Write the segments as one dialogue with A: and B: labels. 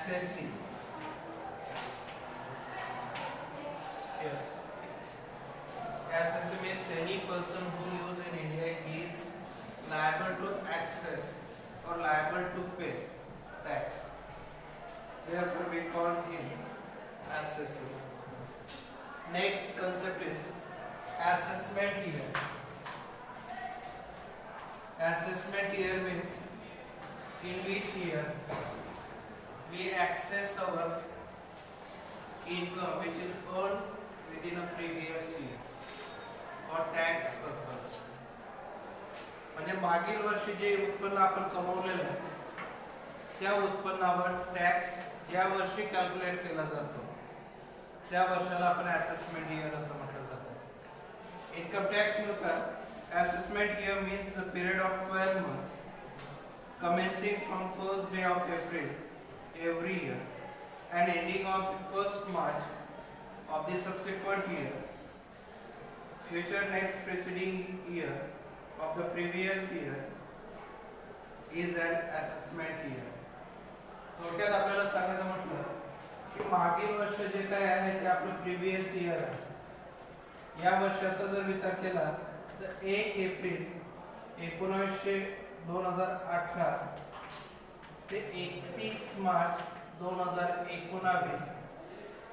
A: assessing. Yes. Assessing means any person who lives in India is liable to access or liable to pay tax. Therefore, we call him assessing. Next concept is assessment year. Assessment year means in which year we access our income which is earned within a previous year for tax purpose. म्हणजे मागील वर्षी जे उत्पन्न आपण कमवलेलं आहे त्या उत्पन्नावर tax ज्या वर्षी कॅल्क्युलेट केला जातो त्या वर्षाला आपण असेसमेंट इयर असं म्हटलं जातं. इन्कम टॅक्स नुसार assessment year means the period of 12 months commencing from first day of April every year and ending on 1st March of the subsequent year. Future next preceding year of the previous year is an assessment year. थोडक्यात आपल्याला सांगायचं म्हटलं की मागील वर्ष जे काय आहे ते आपलं प्रीवियस इयर आहे. या वर्षाचा जर विचार केला तर 1 एप्रिल 2018 ते 31 मार्च 2019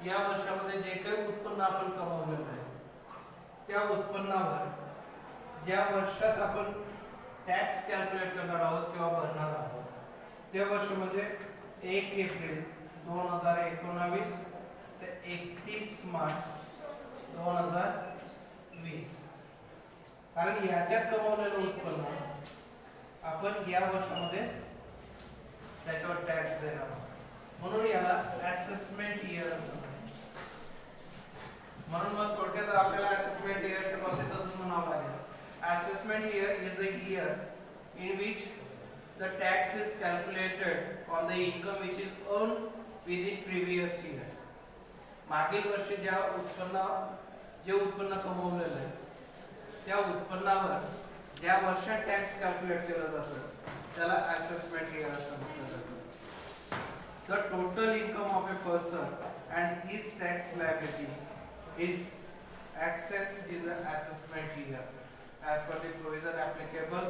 A: या वर्षामध्ये जे काही उत्पन्न आपण कमवलेलं आहे त्या उत्पन्नावर ज्या वर्षात आपण टॅक्स कॅल्क्युलेट करणार आहोत किंवा भरणार आहोत ते वर्ष म्हणजे 1 एप्रिल 2019 ते 31 मार्च 2020. कारण याच्यात कमवलेलं उत्पन्न आपण या वर्षामध्ये त्याच्यावर टॅक्स देणार आहोत म्हणून याला असेसमेंट इयर असं म्हणतात. म्हणून मग थोडक्यात आपल्याला असेसमेंट इयरच्या बाबतीत अजून म्हणावं लागेल. Assessment year is the year in which the tax is calculated on the income which is earned within previous year. मागील वर्षी जे उत्पन्न कमवलेलं आहे त्या उत्पन्नावर ज्या वर्षात टॅक्स कॅल्क्युलेट केला जातो त्याला असेसमेंट इयर असं म्हटलं जातं. The total income of a person and his tax liability is accessed in the assessment year as per the provision applicable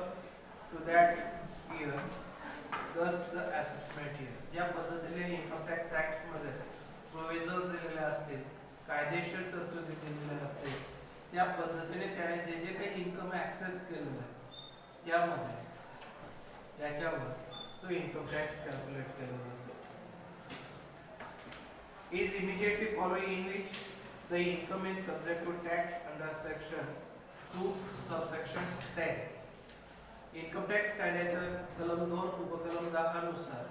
A: to that year. Thus the assessment year. ज्या पद्धतीने income tax act मध्ये provision दिलेले असतील, कायदेशीर तरतुदी दिलेल्या असतील, त्या पद्धतीने त्याने जे जे काही इन्कम ऍक्सेस केलेलं आहे त्यामध्ये त्याच्यावर तो इन्कम टॅक्स कॅल्क्युलेट केला जातो. Is immediately following in which the income is subject to tax under section 2 subsection 10. Income tax कायद्याच्या कलम 2 उपकलम 10 नुसार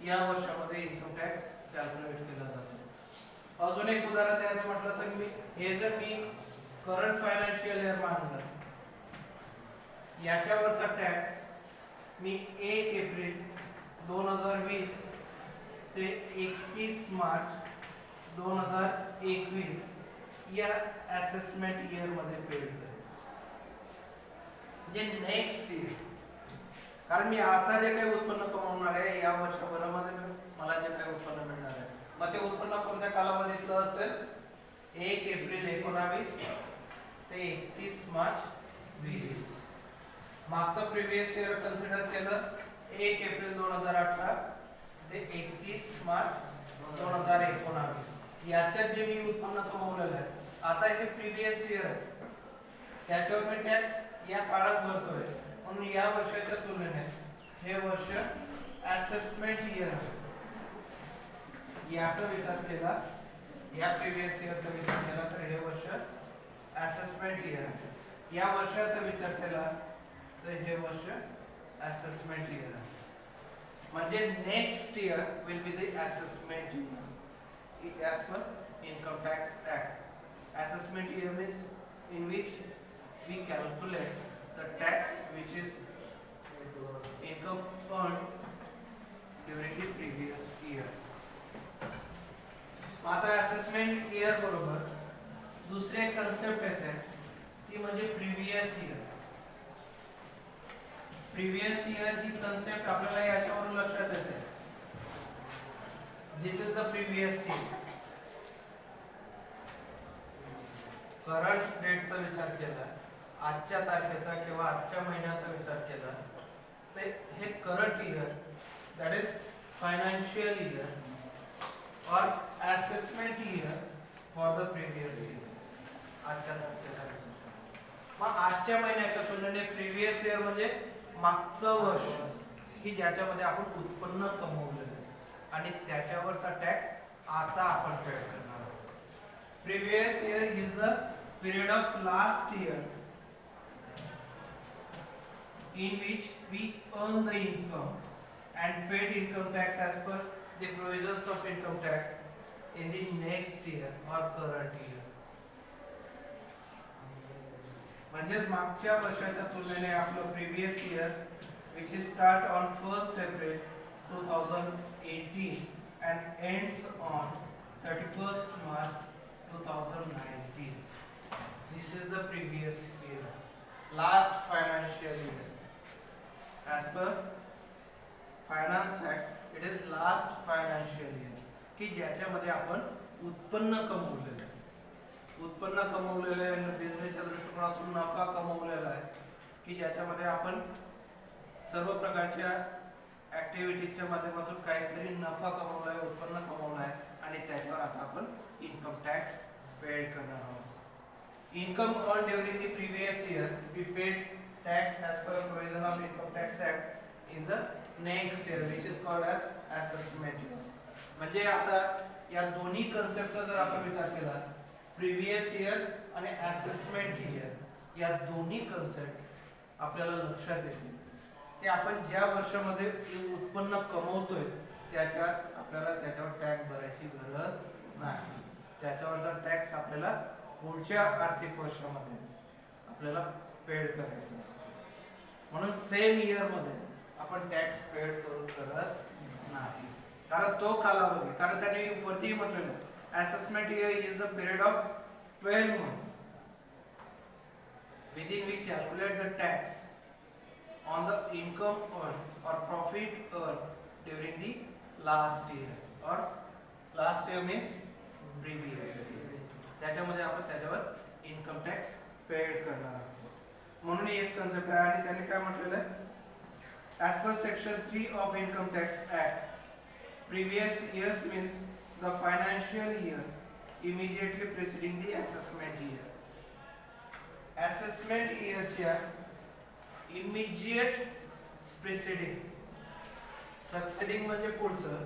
A: या वर्षामध्ये इन्कम टॅक्स कॅल्क्युलेट केला जातो. अजून एक उदाहरण द्यायचं म्हटलं तर मी करंट फायनान्शियल इयर मानलं याच्यावरचा टॅक्स मी 1 एप्रिल 2020 ते 31 मार्च 2021 या असेसमेंट इयर मध्ये पेड करेन. म्हणजे नेक्स्ट इयर, कारण मी आता जे काही उत्पन्न कमवणार आहे या वर्षभरामध्ये मला जे काही उत्पन्न मिळणार आहे मग ते उत्पन्न कोणत्या कालावधीतलं असेल 1 एप्रिल 19 ते 31 मार्च 20. मागचं प्रीवियस इयर कन्सिडर केलं 1 एप्रिल 2018 ते 31 मार्च 2019. याच्यात जे मी उत्पन्न कमवलेलं आहे आता हे प्रीवियस इयर त्याच्यावर मी टॅक्स या काळात भरतोय म्हणून या वर्षाच्या तुलनेने हे वर्ष असेसमेंट इयर आहे. याचा विचार केला, या प्रीवियस इयरचा विचार केला तर हे वर्ष असेसमेंट इयर आहे. या वर्षाचा विचार केला तर हे वर्ष असेसमेंट इयर आहे. म्हणजे next year will be the assessment year as per Income Tax Act. Assessment year means in which we calculate the tax which is income earned during the previous year. आता assessment year बरोबर दुसरे concept येते ती म्हणजे previous year. Previous year ही concept आपल्याला याच्यावरून लक्षात येते प्रीवियस ईयर, करंट डेटचा विचार केला, आजच्या तारखेचा किंवा आजच्या महिन्याचा विचार केला, तर हे current year that is financial year और assessment year for the previous year. आजच्या तारखेचा विचार केला. मग आजच्या महिन्याच्या तुलनेने प्रीवियस इयर म्हणजे मागचं वर्ष की ज्याच्यामध्ये आपण उत्पन्न कमवलेलं आहे आणि त्याच्यावरचा टॅक्स आता आपण पे करणार आहोत. Previous year is the period of last year in which we earn the income and paid income tax as per the provisions of income tax in the next year or current year. म्हणजे मागच्या वर्षाच्या तुलनेने आपलं previous year which is start on 1st April 2018 and ends on 31st March 2019. This is the previous year, last financial year. As per Finance Act, it is last financial year की ज्याच्यामध्ये आपण उत्पन्न कमवलेलं आहे, उत्पन्न कमवलेलं आहे, बिझनेसच्या दृष्टिकोनातून नफा कमवलेला आहे की ज्याच्यामध्ये आपण सर्व प्रकारच्या ऍक्टिव्हिटीजच्या माध्यमातून काहीतरी नफा कमवला आहे, उत्पन्न कमवलं आहे आणि त्याच्यावर आता आपण इन्कम टॅक्स पेड करणार आहोत. Income earned during the previous year, we paid tax as per provision of Income Tax Act in the next year, which is called as assessment year. म्हणजे आता या दोन्ही कन्सेप्टचा जर आपण विचार केला, प्रीवियस इयर आणि असेसमेंट इयर, या दोन्ही कन्सेप्ट आपल्याला लक्षात येतील की आपण ज्या वर्षामध्ये उत्पन्न कमवतोय त्याच्यात आपल्याला त्याच्यावर टॅक्स भरायची गरज नाही. त्याच्यावरचा टॅक्स आपल्याला पुढच्या आर्थिक वर्षामध्ये आपल्याला पेड करायचं असतं. म्हणून सेम इयर मध्ये आपण टॅक्स पेड करत नाही, कारण तो कालावधी, कारण त्यांनी वरती म्हटलेलं आहे assessment year is the period of 12 months within we calculate the tax on the income earned or profit earned during the last year or last year means previous year. त्याच्यामध्ये आपण त्याच्यावर इन्कम टॅक्स पेड करणार आहोत. म्हणून एक concept आहे आणि त्यांनी काय म्हटलेलं आहे, as per section 3 of income tax act, previous years means the financial year immediately preceding the assessment year. assessment year च्या immediate preceding, succeeding म्हणजे पुढचं,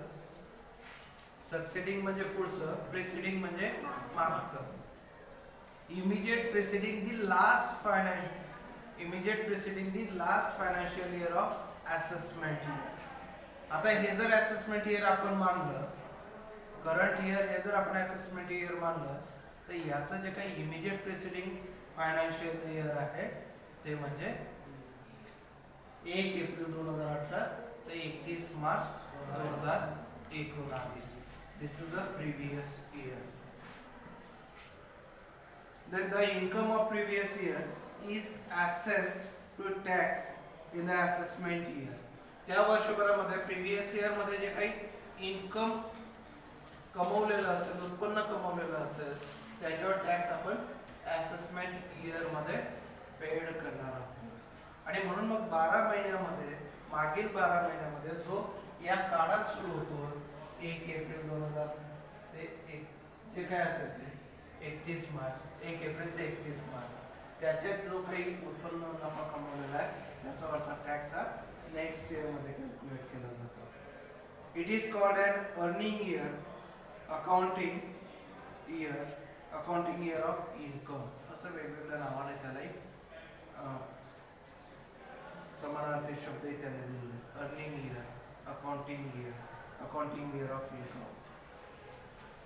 A: सक्सेडिंग म्हणजे पुढचं, प्रेसिडिंग म्हणजे मागचं. Immediate presiding the last financial year of assessment year. आता हे जर असेसमेंट इयर आपण मानलं, करंट इयर हे जर आपण असेसमेंट इयर मानलं, तर याचं जे काही इमिजिएट प्रेसिडिंग फायनान्शियल इयर आहे ते म्हणजे 1 एप्रिल 2018 ते 31 March 2019. This is the previous year. Then the income of previous year is assessed to tax in the assessment year. त्या वर्षभरामध्ये प्रीवियस इयर मध्ये जे काही इन्कम कमवलेलं असेल, उत्पन्न कमवलेलं असेल, त्याच्यावर टॅक्स आपण असेसमेंट इयर मध्ये पेड करणार आहोत. आणि म्हणून मग 12 महिन्यामध्ये, मागील 12 महिन्यामध्ये जो या काळात सुरू होतो 1 एप्रिल 2000 ते जे काय असेल ते 31 मार्च, 1 एप्रिल ते 31 मार्च, त्याच्यात जो काही उत्पन्न नफा कमवलेला आहे त्याच्यावरचा टॅक्स हा नेक्स्ट इयर मध्ये कॅल्क्युलेट केला जातो. It is called an earning year, accounting year of income, असं वेगवेगळ्या नावाने त्याला समानार्थी शब्दही त्याने दिलेले. Earning year, accounting year of income.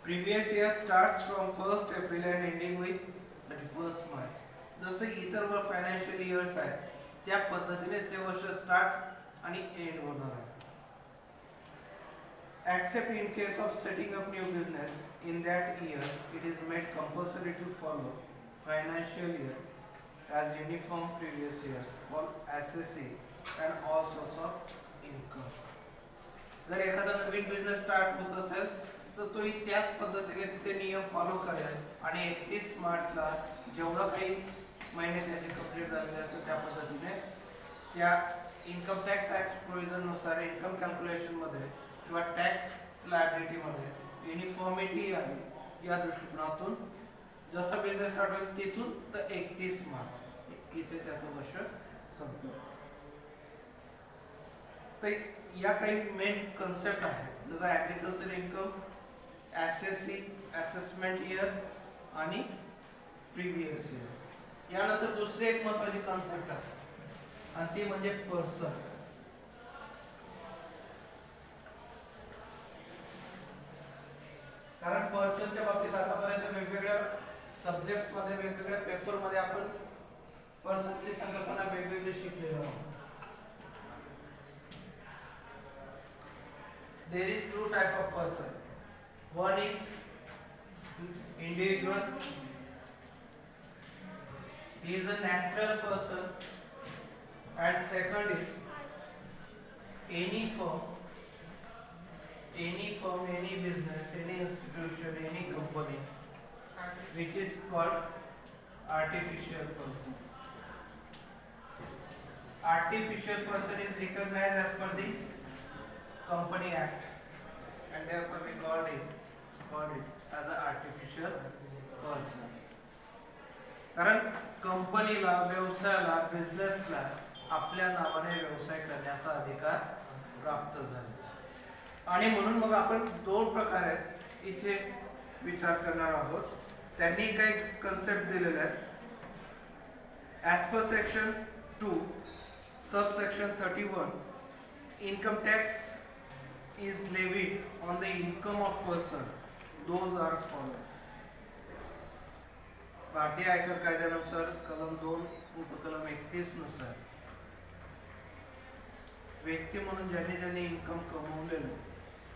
A: Previous year starts from 1st April and ending with 31st March. जसे इतर व फायनान्शियल इयर्स आहेत त्या पद्धतीनेच ते वर्ष स्टार्ट आणि एंड होणार आहे. Except in case of setting up new business in that year, it is made compulsory to follow financial year as uniform previous year for assessing and all sorts of income. जर एखादा नवीन business start होत असेल तर तोही त्याच पद्धतीने ते नियम फॉलो करेल आणि 31 मार्चला जेवढं काही महिने त्याचे कंप्लीट झालेले असेल त्या पद्धतीने त्या इन्कम टॅक्स ऍक्ट प्रोव्हिजननुसार इन्कम कॅल्क्युलेशनमध्ये किंवा टॅक्स लायबिलिटीमध्ये युनिफॉर्मिटी आहे या दृष्टिकोनातून जसं बिझनेस स्टार्ट होईल तिथून तर 31 मार्च इथे त्याचं वर्ष संपलं. तर या काही मेन कन्सेप्ट आहेत जसं agriculture income, SSC assessment year आणि प्रिव्हियस इयर. यानंतर दुसरी एक महत्त्वाची कन्सेप्ट आहे आणि ती म्हणजे पर्सन. कारण पर्सनच्या बाबतीत आतापर्यंत वेगवेगळ्या सब्जेक्ट्स मध्ये वेगवेगळ्या पेपर मध्ये आपण पर्सनची संकल्पना वेगवेगळी शिकलेलो आहोत. There is two type of person. One is individual. He is a natural person. And second is any firm, any business, any institution, any company which is called artificial person. Artificial person is recognized as per the Company Act and therefore we called it as an artificial person. कारण कंपनीला, व्यवसायाला, बिझनेसला आपल्या नावाने व्यवसाय करण्याचा अधिकार प्राप्त झाला आणि म्हणून मग आपण दोन प्रकारे इथे विचार करणार आहोत. त्यांनी काही कन्सेप्ट दिलेले आहेत. As per section 2 sub section 31 income tax is levied on the income of person. Those are follows. भारतीय आयकर कायद्यानुसार कलम 2 उपकलम 31 नुसार व्यक्ती म्हणून ज्यांनी इन्कम कमवलेलं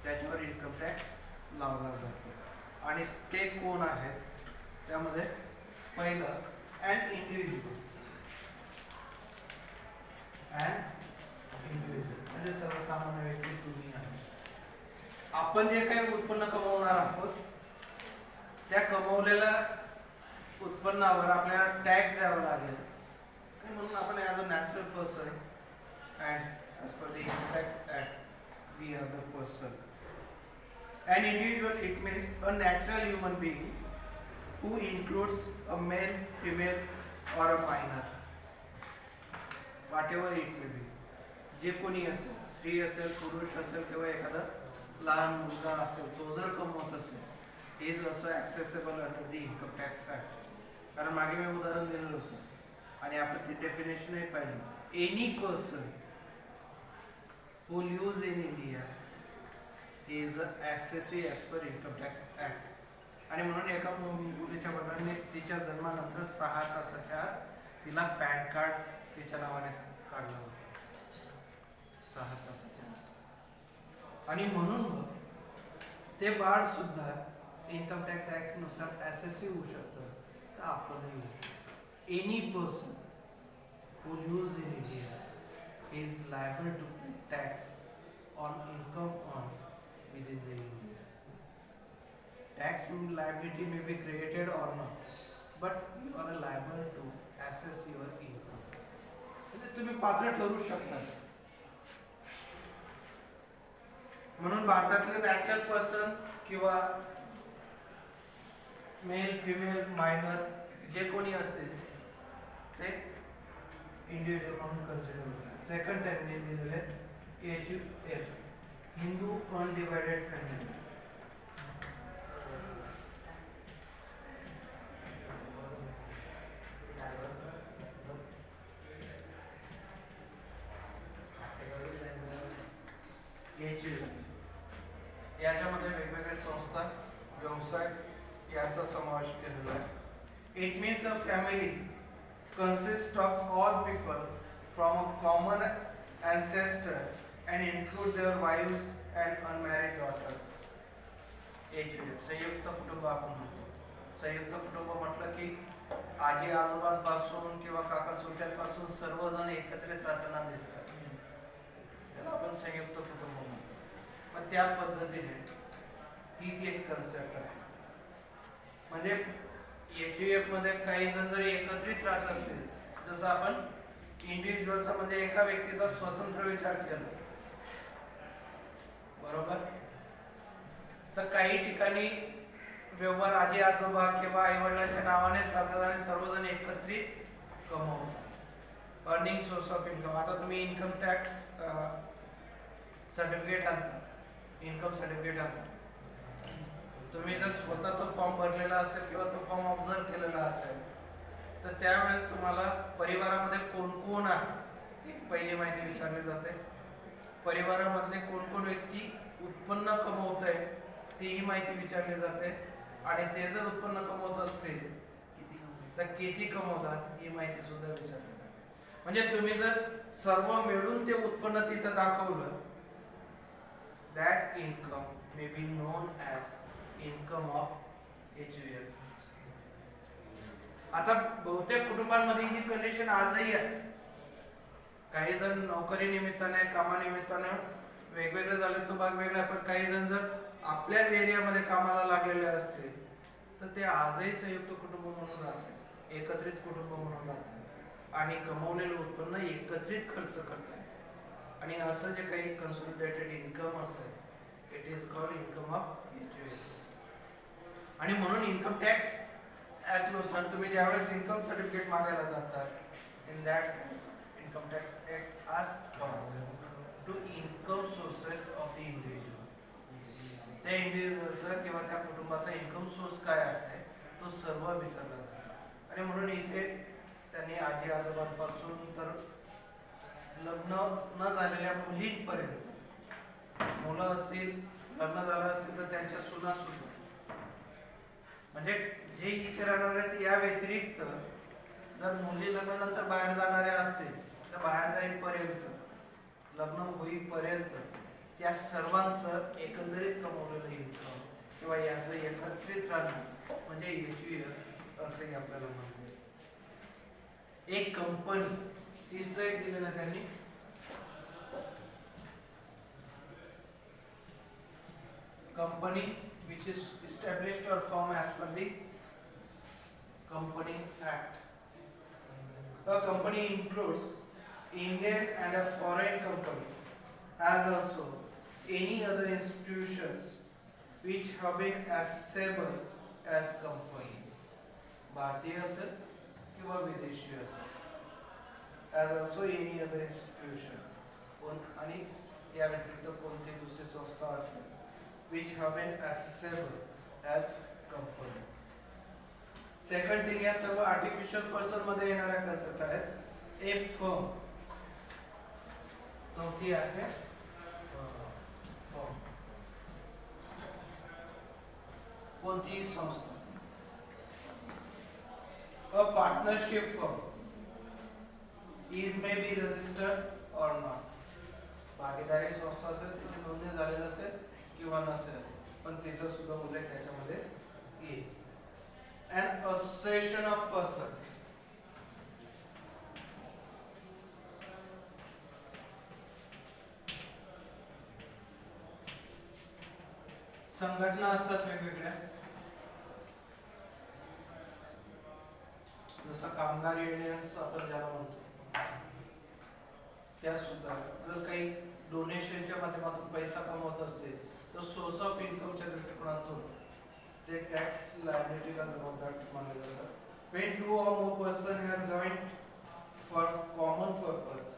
A: त्याच्यावर इन्कम टॅक्स लावला जातो आणि ते कोण आहेत त्यामध्ये पहिलं अँड इंडिव्हिज्युअल म्हणजे सर्वसामान्य व्यक्ती तुम्ही आहे. आपण जे काही उत्पन्न कमवणार आहोत त्या कमवलेल्या उत्पन्नावर आपल्याला टॅक्स द्यावा लागेल आणि म्हणून आपण as a natural person and as per the income tax act we are the person. An individual, it means a natural human being who includes a male, female or a minor, whatever it may be. जे कोणी असेल, स्त्री असेल, पुरुष असेल किंवा एखादा लहान मुलगा असेल, तो जर कमवत असेल, is also accessible under the income tax act. कारण मागे मी उदाहरण दिलेलं होतं आणि आपण ती डेफिनेशनही पाहिली. Any person who lives in India is SSC as per income tax act. आणि म्हणून एका मुलीच्या वडिलांनी तिच्या जन्मानंतर 6 तासाच्या आत तिला पॅन कार्ड तिच्या नावाने काढलं होतं. 6 तासाच्या आत. आणि म्हणून मग ते बाळ सुद्धा इन्कम टॅक्स ॲक्ट नुसार एसएससी होऊ शकतं, तर आपणही होऊ शकतो. Any person who lives in India is liable to pay tax on income on within the India. Tax liability may be created or not, but you are liable to assess your income. म्हणजे तुम्ही पात्र ठरू शकता. म्हणून भारतातले natural person किंवा mail, female, minor जे कोणी असेल ते इंडिव्हिज्युअल म्हणून कन्सिडर होतात. सेकंड त्यांनी दिलेले HUF हिंदू अनडिवाइडेड फॅमिली. याच्यामध्ये वेगवेगळ्या संस्था, व्यवसाय याचा समावेश केलेला आहे. It means a family consists of all people from a common ancestor and include their wives and unmarried daughters. HUF संयुक्त कुटुंब आपण म्हणतो. संयुक्त कुटुंब म्हटलं की आजी आजोबांपासून किंवा काका चुलत्यांपासून सर्वजण एकत्रित राहताना दिसतात, त्याला आपण संयुक्त कुटुंब म्हणतो. पण त्या पद्धतीने ही एक कन्सेप्ट आहे. म्हणजे एचयूएफ मध्ये काही जण जर एकत्रित राहत असतील, जसं आपण इंडिव्हिज्युअलचा म्हणजे एका व्यक्तीचा स्वतंत्र विचार केला, बरोबर, तर काही ठिकाणी व्यवहार आजी आजोबा किंवा आई वडिलांच्या नावाने चालतात आणि सर्वजण एकत्रित कमवतात. Earning source of income. आता तुम्ही इन्कम टॅक्स सर्टिफिकेट आणतात, इन्कम सर्टिफिकेट आणतात, तुम्ही जर स्वतः तो फॉर्म भरलेला असेल किंवा तो फॉर्म ऑब्झर्व केलेला असेल, तर त्यावेळेस तुम्हाला परिवारामध्ये कोण कोण आहे एक पहिली माहिती विचारली जाते. परिवारामधले कोण कोण व्यक्ती उत्पन्न कमवत आहे तीही माहिती विचारली जाते. आणि ते जर उत्पन्न कमवत असतील तर किती कमवतात ही माहिती सुद्धा विचारली जाते. म्हणजे तुम्ही जर सर्व मिळून ते उत्पन्न तिथं दाखवलं, that income may be known as income of HUF. आता बहुतेक कुटुंबांमध्ये ही कंडिशन आजही आहे. काही जण नोकरी निमित्ताने कामानिमित्ताने वेगवेगळे झाले तो भाग वेगळा, पण काही जण जर आपल्याच एरियामध्ये कामाला लागलेले असतील तर ते आजही संयुक्त कुटुंब म्हणून राहतात, एकत्रित कुटुंब म्हणून राहतात आणि कमवलेलं उत्पन्न एकत्रित खर्च करतात. आणि असं जे काही कन्सोलिडेटेड इन्कम असेल, it is called income of HUF. आणि म्हणून इन्कम टॅक्स ऍक्ट नुसार तुम्ही ज्यावेळेस इन्कम सर्टिफिकेट मागायला जातात, in that case income tax act asks to income sources of the individual. त्या इंडिव्हिज्युअलचा किंवा त्या कुटुंबाचा इन्कम सोर्स काय आहे तो सर्व विचारला जातो. आणि म्हणून इथे त्यांनी आजी आजोबांपासून तर लग्न न झालेल्या मुलींपर्यंत, मुलं असतील लग्न झालं असेल तर त्यांच्या सुना सुद्धा, म्हणजे जे इथे राहणार आहेत या व्यतिरिक्त जर मुली लग्नानंतर बाहेर जाणाऱ्या असतील तर बाहेर जाईपर्यंत, लग्न होईपर्यंत या सर्वांचं एकंदरीत कमवलेलं इन्कम किंवा याचं एकत्रित राहणं म्हणजे एचयूएफ असंही आपल्याला म्हणता येईल. एक कंपनी, तिसरं एक दिलेलं त्यांनी, company which is established or formed as per the Company Act. A company includes Indian and a foreign company, as also any other institutions which have been accessible as company. भारतीय असेल किंवा विदेशी असेल, as also any other institution, आणि या व्यतिरिक्त कोणती दुसरी संस्था असेल which have been accessible as company. Second thing, या सर्व आर्टिफिशियल पर्सन मध्ये येणाऱ्या कन्सेप्ट आहेत. एक फर्म, चौथी आहे फर्म, कोणतीही संस्था. A partnership firm is may be registered और नॉट. भागीदारी संस्था असेल, त्याची नोंदणी झालेली असेल किंवा नसेल, पण त्याचा सुद्धा उल्लेख त्याच्यामध्ये येईल. An association of person, संघटना असतात वेगवेगळ्या, जसं कामगार युनियन्स आपण ज्याला म्हणतो, त्या सुद्धा जर काही डोनेशनच्या माध्यमातून पैसा कमवत असतील तर सोर्स ऑफ इन्कमच्या दृष्टिकोनातून ते टॅक्स लायबिलिटीला जबाबदार मानले जातात. When two or more persons have joined for common purpose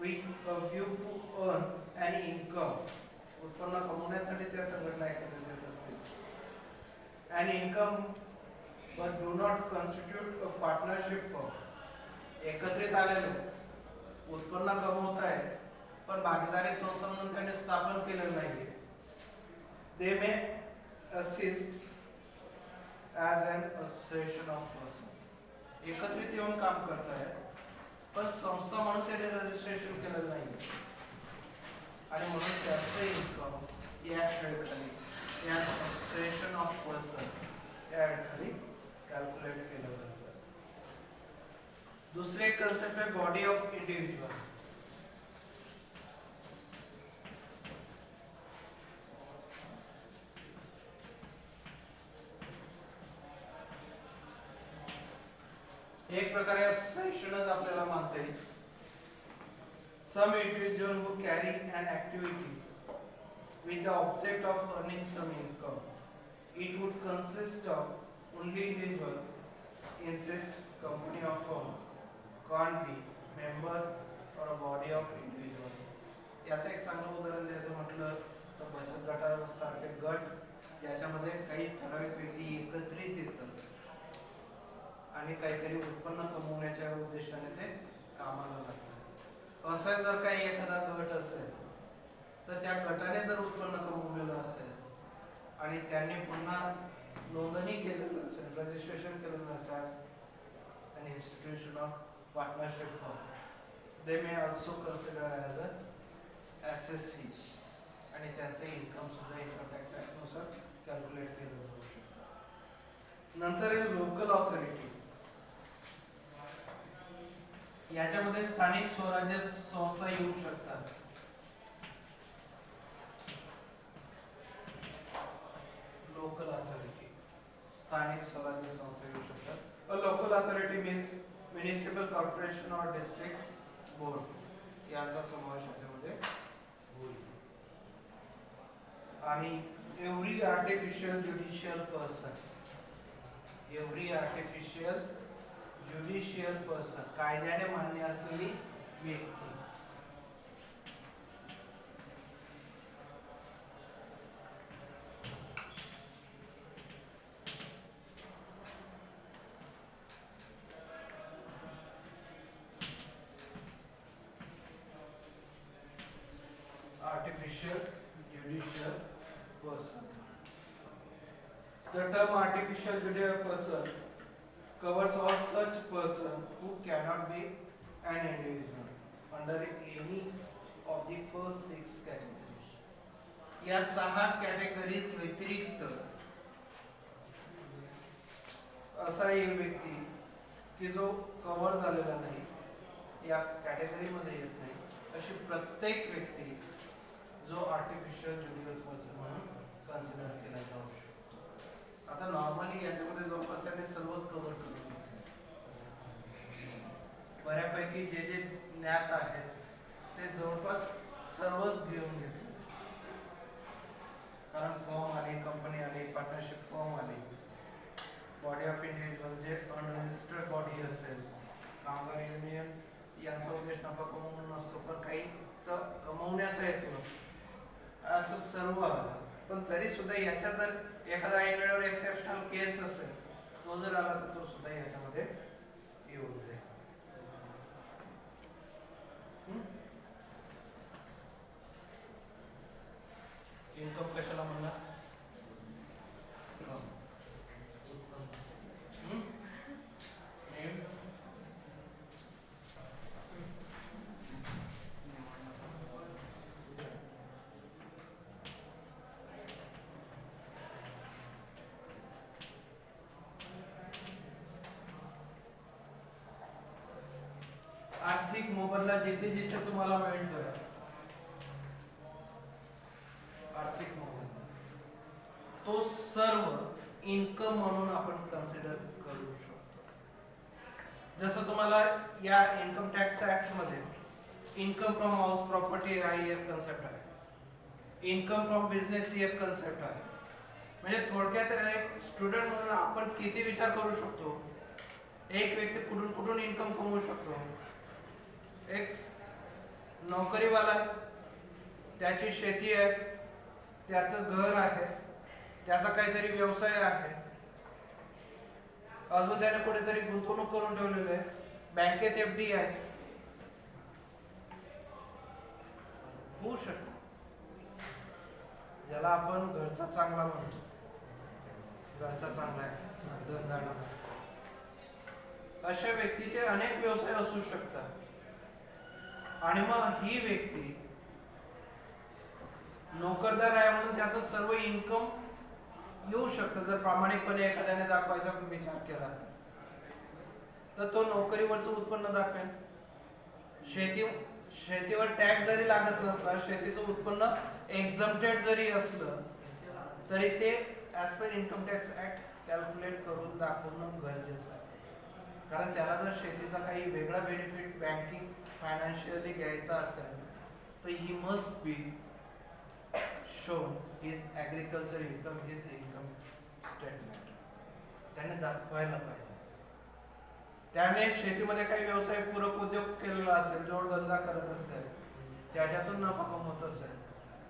A: with a view to earn an income, उत्पन्न कमवण्यासाठी त्या संघटना एकत्रित येत असतील. An income but do not constitute a partnership firm. एकत्रित आलेले उत्पन्न कमवत आहेत पण भागीदारी संस्था म्हणून त्यांनी स्थापन केलेलं नाहीये. They may assist as an association of person. एकत्रित येऊन काम करत आहेत पण संस्था म्हणून त्यांनी रजिस्ट्रेशन केलेलं नाही आणि म्हणून त्याचं इन्कम या हेडखाली, या association of person या हेडखाली कॅल्क्युलेट केलं जातं. दुसरे कन्सेप्ट आहे बॉडी ऑफ इंडिव्हिज्युअल. एक प्रकारे सहिष्णुच आपल्याला मानता येईल. Some individual who carry an activities with the object of earning some income. It would consist of only individual, insist, company or firm, can't be member or a body of individuals. याचं एक चांगलं उदाहरण द्यायचं म्हटलं तर बचत गटासारखे गट याच्यामध्ये काही ठराविक व्यक्ती एकत्रित येतात आणि काहीतरी उत्पन्न कमवण्याच्या उद्देशाने ते कामाला लागतात. असं जर काही एखादा गट असेल तर त्या गटाने जर उत्पन्न कमवलेलं असेल आणि त्यांनी पुन्हा नोंदणी केलेलं असेल, रजिस्ट्रेशन केलेलं असेल an institution of partnership firm, they may also consider as a SSC आणि त्यांचे इन्कम सुद्धा इन्कम टॅक्स ऍक्ट नुसार कॅल्क्युलेट केलं जाऊ शकतं. नंतर आहे लोकल ऑथॉरिटी. याच्यामध्ये स्थानिक स्वराज्य संस्था येऊ शकतात. लोकल अथॉरिटी, स्थानिक स्वराज्य संस्था येऊ शकतात. A local authority means municipal corporation or district board यांचा समावेश याच्यामध्ये होईल. आणि every artificial judicial person, every artificial judicial person कायद्याने मान्य असलेली व्यक्ती. Artificial judicial person. The term artificial judicial person covers all such person who cannot be an individual under any of the first 6 categories. या 6 categories व्यतिरिक्त असा एक व्यक्ती की जो कव्हर झालेला नाही, या कॅटेगरी मध्ये येत नाही, अशी प्रत्येक व्यक्ती जो आर्टिफिशियल ज्युडिशियल पर्सन म्हणून कन्सिडर केला जाऊ शकतो. आता नॉर्मली याच्यामध्ये जवळपास त्यांनी सर्वच कव्हर करून घेतले. बऱ्यापैकी जे जे ज्ञात आहेत ते जवळपास सर्वच घेऊन घेतले. कारण फॉर्म आले, कंपनी आली, पार्टनरशिप फॉर्म आली, बॉडी ऑफ इंडिव्हिज्युअल जे अनरजिस्टर्ड बॉडी असेल, कामगार युनियन यांचा उद्देश नफा कमवणं नसतो पण काही कमवण्याचा हेतू असतो. असं सर्व आलं. पण तरी सुद्धा याच्या जर एखादा इंडिव्हिज्युअल एक्सेप्शनल केस असेल तो जर आला तर तो सुद्धा याच्यामध्ये येऊन जाईल. इन्कम कशाला म्हणला? आर्थिक मोबदला जिथे जिथे तुम्हाला मिळतोय, आर्थिक मोबदला तो सर्व इन्कम म्हणून आपण कन्सिडर करू शकतो. जसं तुम्हाला या इन्कम टॅक्स ऍक्ट मध्ये इन्कम फ्रॉम हाऊस प्रॉपर्टी हा एक कन्सेप्ट आहे, इन्कम फ्रॉम बिझनेस ही एक कन्सेप्ट आहे. म्हणजे थोडक्यात एक स्टुडंट म्हणून आपण किती विचार करू शकतो, एक व्यक्ती कुठून कुठून इन्कम कमवू शकतो. एक नोकरीवाला, त्याची शेती आहे, त्याचं घर आहे, त्याचा काहीतरी व्यवसाय आहे, अजून त्याने कुठेतरी गुंतवणूक करून ठेवलेली आहे, बँकेत एफडी आहे, होऊ शकतो. ज्याला आपण घरचा चांगला म्हणतो, घरचा चांगला आहे, धनदाड, अशा व्यक्तीचे अनेक व्यवसाय असू शकतात. आणि मग ही व्यक्ती नोकरदार आहे म्हणून त्याचं सर्व इन्कम येऊ शकतं. जर प्रामाणिकपणे एखाद्याने दाखवायचा विचार केला तर तो नोकरीवरचं उत्पन्न दाखवेल. शेतीवर टॅक्स जरी लागत नसला, शेतीचं उत्पन्न एक्झम्प्टेड जरी असलं तरी ते as per income tax act calculate करून दाखवणं गरजेचं आहे. कारण त्याला जर शेतीचा काही वेगळा बेनिफिट बँकिंग फायनान्शियली घ्यायचा असेल तर he must be shown his agriculture income his income statement. त्याने दाखवायला पाहिजे. त्याने शेतीमध्ये काही व्यवसाय पूरक उद्योग केलेला असेल, जोडधंदा करत असेल, त्याच्यातून नफा कमवत असेल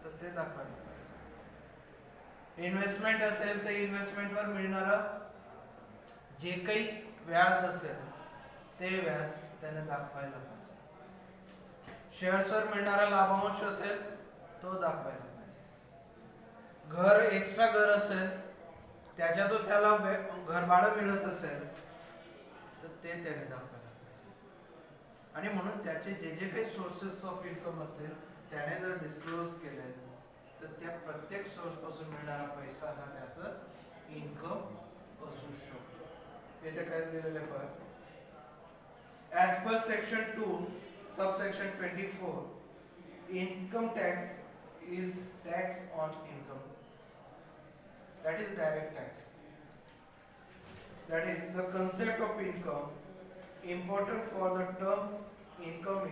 A: तर ते दाखवायला पाहिजे. इन्व्हेस्टमेंट असेल तर इन्व्हेस्टमेंटवर मिळणारं जे काही व्याज असेल ते व्याज त्याने दाखवायला पाहिजे. शेअर्सवर मिळणारा लाभांश असेल तो दाखवायला पाहिजे. घर एक्स्ट्रा घर असेल त्याच्यातून त्याला घर भाडं मिळत असेल तर ते त्याने दाखवायला पाहिजे. आणि म्हणून त्याचे जे जे काही सोर्सेस ऑफ इन्कम असतील त्याने जर डिस्क्लोज केले तर त्या प्रत्येक सोर्स पासून मिळणारा पैसा हा त्याचं इन्कम असू शकतो. येथे काय दिलेले पहा, as per section 2 subsection 24 income tax is tax on income, that is direct tax. That is the concept of income important for the term income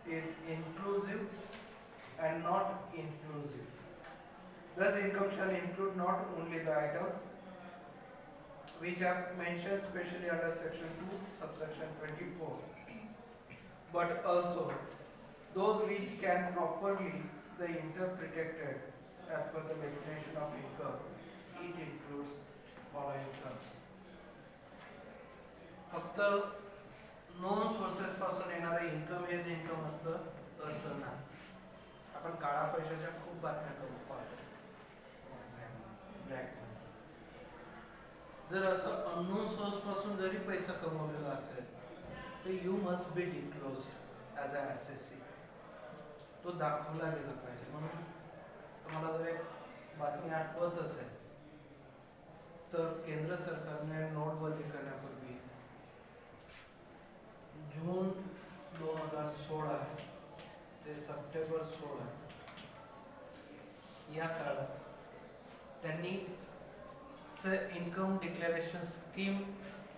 A: is inclusive and not inclusive. Thus income shall include not only the items which are mentioned specially under section 2 subsection 24 but also those which can properly the interpreted as per the definition of income. It includes following terms. फक्त non sources पासून येणारे income हेच income असतं असं नाही. आपण काळा पैशाच्या खूप बातम्या करू पाहतो. ब्लॅक जर असं अननोन सोर्स पासून जरी पैसा कमवलेला असेल तर you must be disclose as a SSC. तो दाखवला गेला पाहिजे. म्हणून तुम्हाला जर एक बातमी आठवत असेल तर केंद्र सरकारने नोटबंदी करण्यापूर्वी जून 2016 ते सप्टेंबर 16 या काळात त्यांनी इन्कम डिक्लेरेशन स्कीम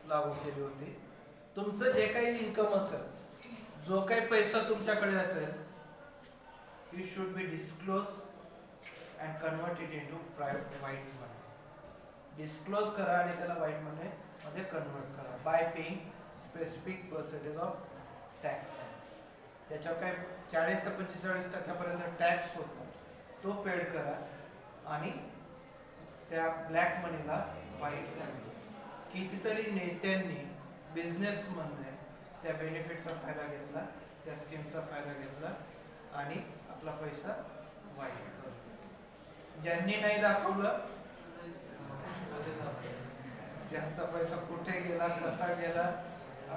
A: लागू केली होती. तुमचं जे काही इन्कम असेल, जो काही पैसा तुमच्याकडे असेल, you should be disclosed and convert it into private white money. Disclose करा आणि त्याला white money मध्ये convert करा by paying specific percentage of tax. त्याच्यावर काय 40 ते 45% पर्यंत टॅक्स होता तो पेड करा आणि त्या ब्लॅक मनीला व्हाईट करा. कितीतरी नेत्यांनी बिझनेसमनने त्या बेनिफिटचा फायदा घेतला, त्या स्कीमचा फायदा घेतला आणि आपला पैसा वाईट करतो. ज्यांनी नाही दाखवलं, ज्यांचा पैसा कुठे गेला, कसा गेला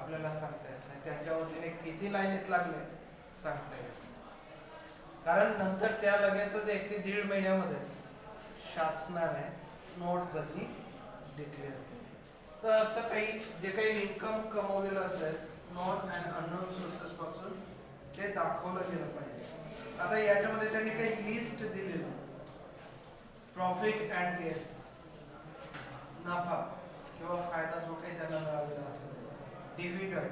A: आपल्याला सांगता येत नाही. त्यांच्या वतीने किती लाईनीत लागले सांगता येत नाही. कारण नंतर त्या लगेचच 1 ते 1.5 महिन्यामध्ये शासनाने नोटबंदी डिक्लेअर केली. तर असं काही जे काही इन्कम कमवलेलं असेल नॉन अँड अननोन सोर्सेस पासून ते दाखवलं गेलं पाहिजे. आता याच्यामध्ये त्यांनी काही लिस्ट दिलेलं, प्रॉफिट अँड गेन्स, नफा किंवा फायदा जो काही त्यांना मिळालेला असेल, dividend,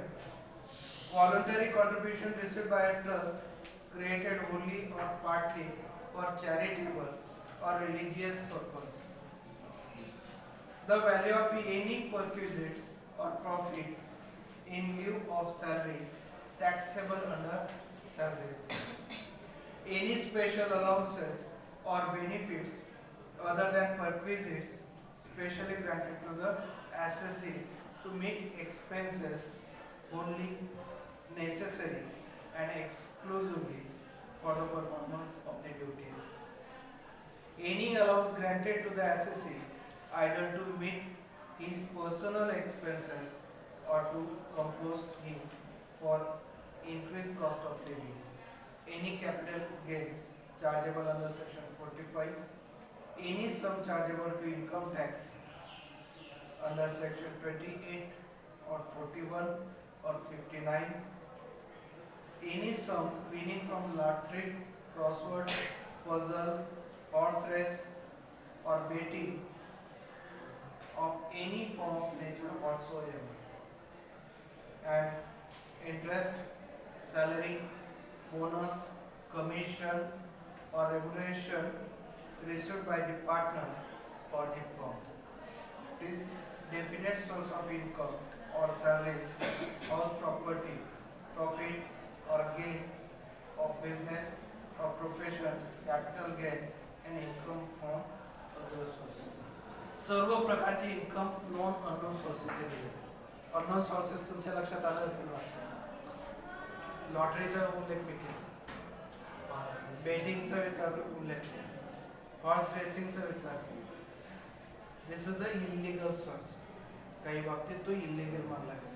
A: voluntary contribution received by a trust created only और पार्टली फॉर चॅरिटेबल और religious purpose, the value of any perquisites or profit in lieu of salary taxable under salaries, any special allowances or benefits other than perquisites specially granted to the assessee to meet expenses only necessary and exclusively for the performance of the duties, any allowance granted to the assessee either to meet his personal expenses or to compose him for increased cost of living, any capital gain chargeable under section 45, any sum chargeable to income tax under section 28 or 41 or 59, any sum winning from lottery, crossword, puzzle, horse race or betting of any form of nature whatsoever. and interest, salary, bonus, commission or remuneration received by the partner for the firm. It is definite source of income or salaries, house property, profit or gain of business or profession, capital gain and income from other sources. सर्व प्रकारचे income non unknown सोर्सेसचे दिले. Unknown sources तुमच्या लक्षात आलं असेल वाटतं. लॉटरीचा उल्लेख मी केला, बेटिंगचा विचार उल्लेख केला, हॉर्स रेसिंगचा विचार केला. दिस इज द इलिगल सोर्स. काही बाबतीत तो इलिगल मानला गेला.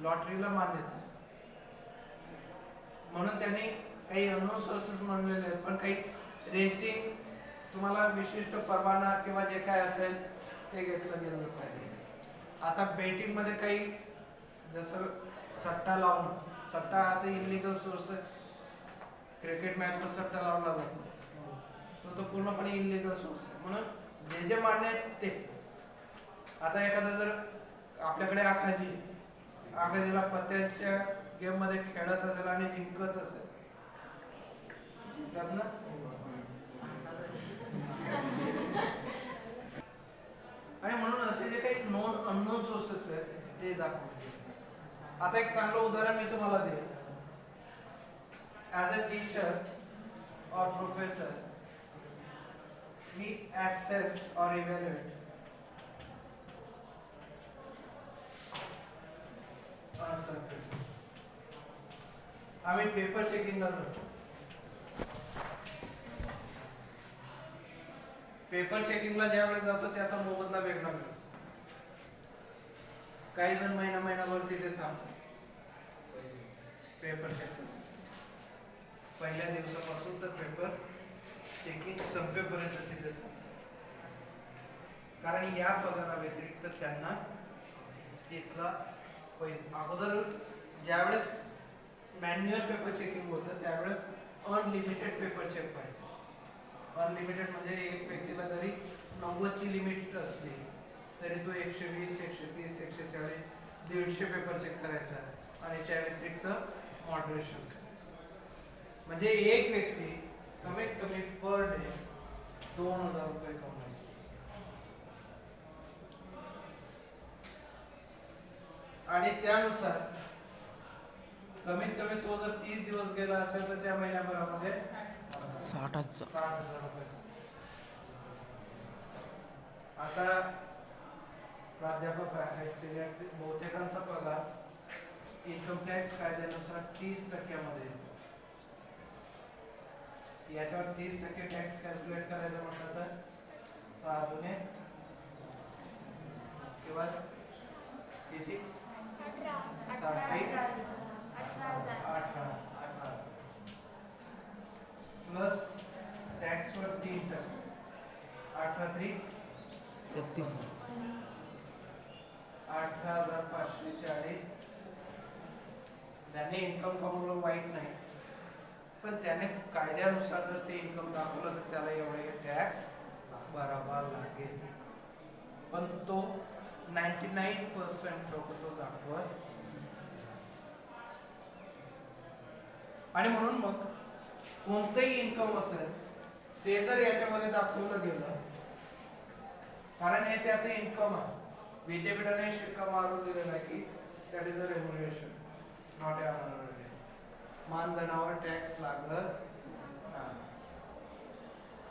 A: लॉटरीला मान्यता म्हणून त्यांनी काही अननोन सोर्सेस म्हणलेले आहेत, पण काही रेसिंग तुम्हाला विशिष्ट परवाना किंवा जे काय असेल ते घेतलं गेलं पाहिजे. आता बेटिंग मध्ये काही जसं सट्टा लावणं, सट्टा हा तर इलिगल सोर्स आहे. क्रिकेट मॅच वर सट्टा लावला जातो, तो पूर्णपणे इलिगल सोर्स आहे. म्हणून जे जे मान्य आहेत ते. आता एखादा जर आपल्याकडे आखाजीला पत्त्याच्या गेम मध्ये खेळत असेल आणि जिंकत असेल जिंकतात ना, आणि म्हणून असे जे काही नॉन अननोन सोर्सेस आहेत ते दाखवले. आता एक चांगलं उदाहरण मी तुम्हाला देईन. ॲज अ टीचर और professor we assess or evaluate आम्ही पेपर चेकिंगला जातो. पेपर चेकिंगला ज्या वेळेस जातो त्याचा मोबदला वेगळा मिळतो. काही जण महिनाभर तिथे थांबतात पेपर चेक. पहिल्या दिवसापासून तर पेपर चेकिंग संपेपर्यंत तिथे थांबतात, कारण या पगारा व्यतिरिक्त त्यांना तिथला अगोदर ज्यावेळेस मॅन्युअल पेपर चेकिंग होतं त्यावेळेस अनलिमिटेड पेपर चेक व्हायचं. अनलिमिटेड म्हणजे एक व्यक्तीला जरी 90 ची लिमिट असली तरी तो 120, 130, 140, 150 पेपर चेक करायचा आणि त्या व्यतिरिक्त मॉडरेशन करायचं. म्हणजे एक व्यक्ती कमीत कमी पर डे 2000 रुपये कमवायचे. आणि त्यानुसार कमीत कमी तो जर 30 दिवस गेला असेल तर त्या महिन्याभरामध्ये 60,000 रुपये. आता प्राध्यापक आहेत सिनियर, बहुतेकांचा पगार इन्कम टॅक्स कायद्यानुसार 30% मध्ये येतो. याच्यावर 30% टॅक्स कॅल्क्युलेट करायचं म्हटलं तर 6 दुने किंवा किती 18 प्लस टॅक्स वर 3%, 18 3 36, 18,540. त्याने इन्कम कमवलं वाईट नाही, पण त्याने कायद्यानुसार जर ते इन्कम दाखवलं तर त्याला एवढे टॅक्स भरावा लागेल. पण तो 99% लोक तो दाखवत. आणि म्हणून मग कोणतंही इन्कम असेल ते जर याच्यामध्ये दाखवलं गेलं, कारण हे त्याचं इन्कम आहे. विद्यापीठाने शिक्का मारून दिलेला आहे की that is a remuneration, not a honorary. मानधनावर टॅक्स लागत नाही.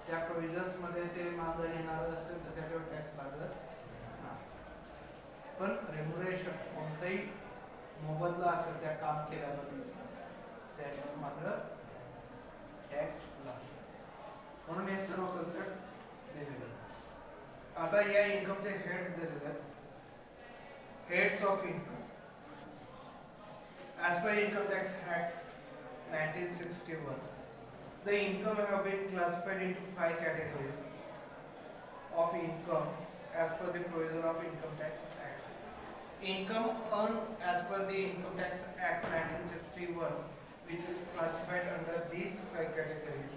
A: त्या प्रोव्हिजन्स मध्ये ते मानधन येणार असेल तर त्याच्यावर टॅक्स लागत नाही. पण रेम्युनरेशन कोणताही मोबदला असेल त्या काम केल्याबद्दलचा त्याच्यावर मात्र टॅक्स लागतो. म्हणून हे सर्व कन्सेप्ट दिलेले. आता या इन्कमचे हेड्स दिलेले आहेत. Heads of income as per Income Tax Act 1961, the income have been classified into 5 categories of income as per the provision of Income Tax Act. Income earned as per the Income Tax Act 1961, which is classified under these 5 categories,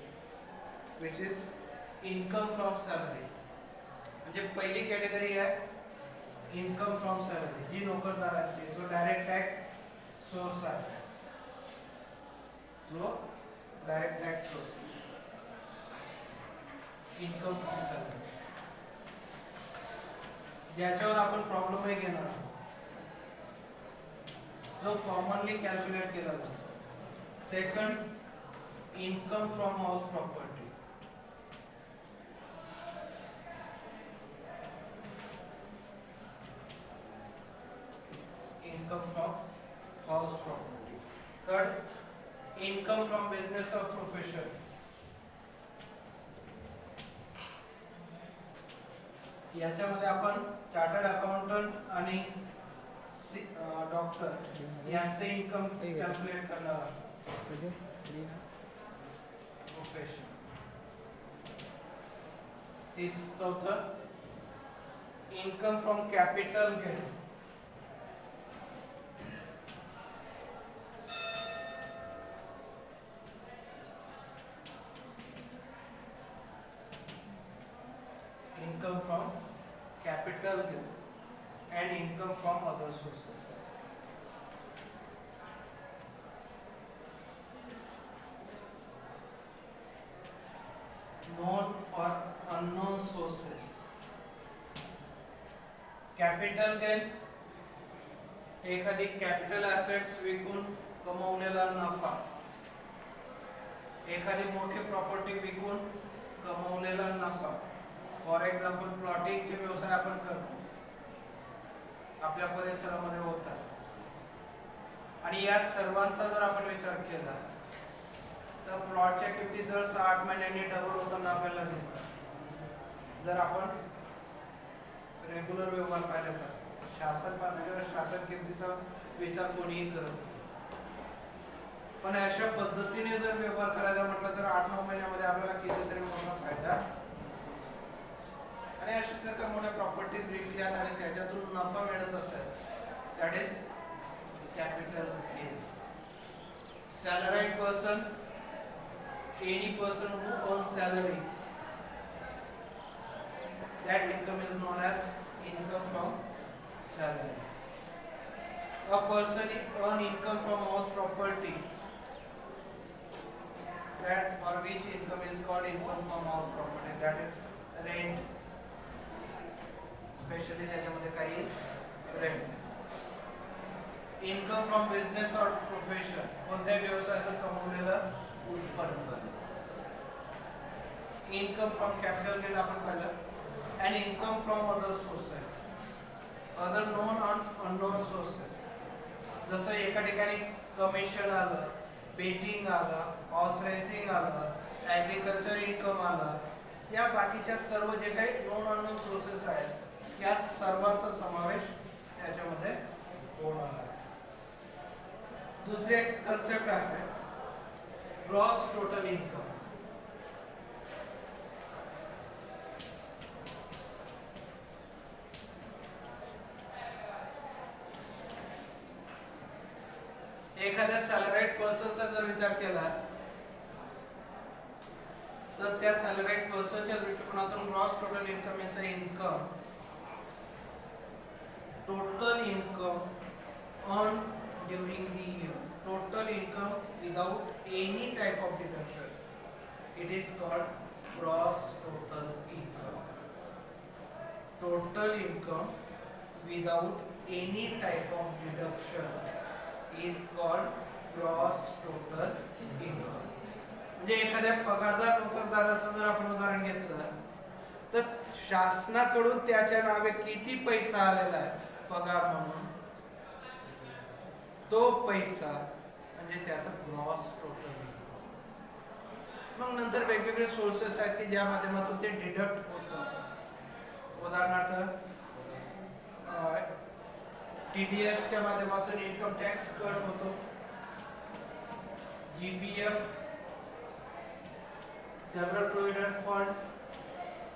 A: which is income from salary. म्हणजे पहिली category आहे income from salary, जी नोकरदाराची जो direct tax source आहे, जो direct tax source income from salary, ज्याच्यावर आपण प्रॉब्लेमही घेणार आहोत, जो कॉमनली कॅल्क्युलेट केला जातो. Second, income from house property. Income from house property. Third, income from business of profession. याच्यामध्ये आपण चार्टर्ड अकाउंटंट आणि डॉक्टर यांचे इन्कम कॅल्क्युलेट करणार आहोत. प्रोफेशन. चौथं, income from capital gain. Income from capital gain and income from other sources. Known or unknown sources. Capital gain एखादी capital assets विकून कमवलेला नफा, एखादी मोठी प्रॉपर्टी विकून कमवलेला नफा. फॉर एक्झाम्पल प्लॉटिंगचे व्यवसाय आपण करतो, आपल्या परिसरामध्ये होतात, आणि या सर्वांचा जर आपण विचार केला तर प्लॉटच्या किमती दर 6-8 महिन्यांनी डबल होताना आपल्याला दिसतात. जर आपण रेग्युलर व्यवहार पाहिले तर शासन पातळीवर शासन किमतीचा विचार कोणीही करत नाही, पण अशा पद्धतीने जर व्यवहार करायचा म्हटलं तर 8-9 महिन्यामध्ये आपल्याला कितीतरी मोठा फायदा, आणि अशा जर मोठ्या प्रॉपर्टीज विकल्यात आणि त्याच्यातून नफा मिळत असेल, that is capital gain. Salaried person, any person who earns salary, that income is known as income from salary. A person earn income from house property, that or which income is called income from house property, that is rent. Specially त्याच्यामध्ये काही rent. Income from business और profession, कोणत्याही व्यवसायातून कमवलेलं उत्पन्न. Income from capital gain आपण पाहिलं, and income from other sources, other non and unknown sources. जसं एका ठिकाणी कमिशन आलं, बेटिंग आलं, हॉर्स रेसिंग आलं, ॲग्रिकल्चर इन्कम आलं, या बाकीच्या सर्व जे काही नोन अननोन सोर्सेस आहेत या सर्वांचा समावेश त्याच्यामध्ये होणार आहे. दुसरी एक कन्सेप्ट आहे ग्रॉस टोटल इन्कम. एखाद्या सॅलराइड पर्सनचा जर विचार केला तर त्या सॅलराइड पर्सनच्या दृष्टिकोनातून gross total income is a income, total income earned during the year, total income without any type of deduction, it is called gross total income. Total income without any type of deduction is called gross total income. म्हणजे एखाद्या पगारदार नोकरदाराचं जर आपण उदाहरण घेतलं तर शासनाकडून त्याच्या नावे किती पैसा आलेला आहे पगार म्हणून, तो पैसा म्हणजे त्याचा ग्रॉस टोटल इन्कम. मग नंतर वेगवेगळे सोर्सेस आहेत की ज्या माध्यमातून ते डिडक्ट होत जातात. उदाहरणार्थ TDS च्या माध्यमातून इन्कम टॅक्स कट होतो, GPF, general provident fund,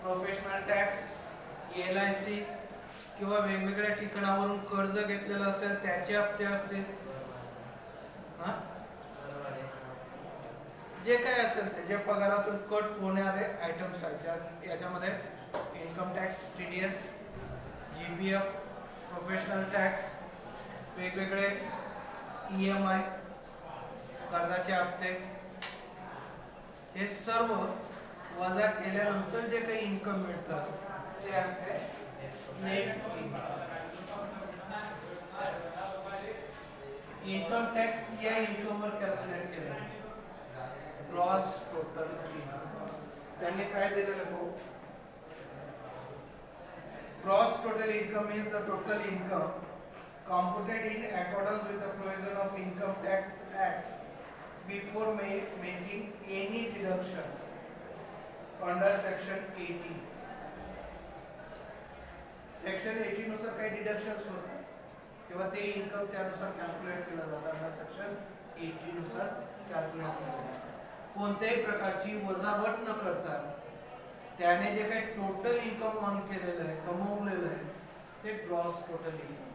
A: professional tax, LIC किंवा वेगवेगळ्या ठिकाणावरून कर्ज घेतलेलं असेल त्याचे हप्ते असतील, जे काय असेल ते जे पगारातून कट होणारे आयटम्स आहेत याच्यामध्ये income tax, TDS, GPF, professional tax, वेगवेगळे EMI, कर्जाचे हप्ते, हे सर्व वजा केल्यानंतर जे काही इन्कम मिळतं ते आहे नेट इन्कम टॅक्स या इन्कमवर कॅल्क्युलेट केलं ग्रॉस टोटल इन्कम. त्यांनी काय दिलेलं हो, gross total income is the total income computed in accordance with the provision of Income Tax Act before making any deduction under section 80. section 80 नुसार काही deductions होतात तेव्हा ते इन्कम त्यानुसार कॅल्क्युलेट केलं जातं. अंडर सेक्शन 80 नुसार कॅल्क्युलेट केलं जातं. कोणत्याही प्रकारची वजावट न करता त्याने जे काही टोटल इन्कम अर्न केलेलं आहे, कमवलेलं आहे, ते ग्रॉस टोटल इन्कम.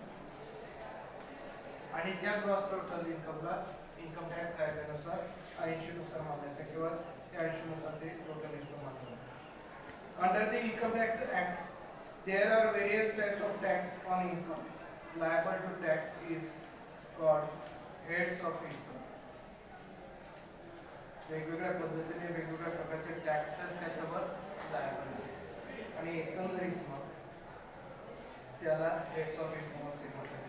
A: आणि त्या ग्रॉस टोटल इन्कमला इन्कम टॅक्स कायद्यानुसार 80 नुसार मान्यता किंवा 80 नुसार ते टोटल इन्कम मानलं जातं. Under the income tax act there are various types of tax on income. Liable to tax is called heads of income. वेगवेगळ्या पद्धतीने वेगवेगळ्या प्रकारचे टॅक्सेस त्याच्यावर लायबल आहे आणि एकंदरीत मग त्याला हेड्स ऑफ इन्कम असे म्हणतात.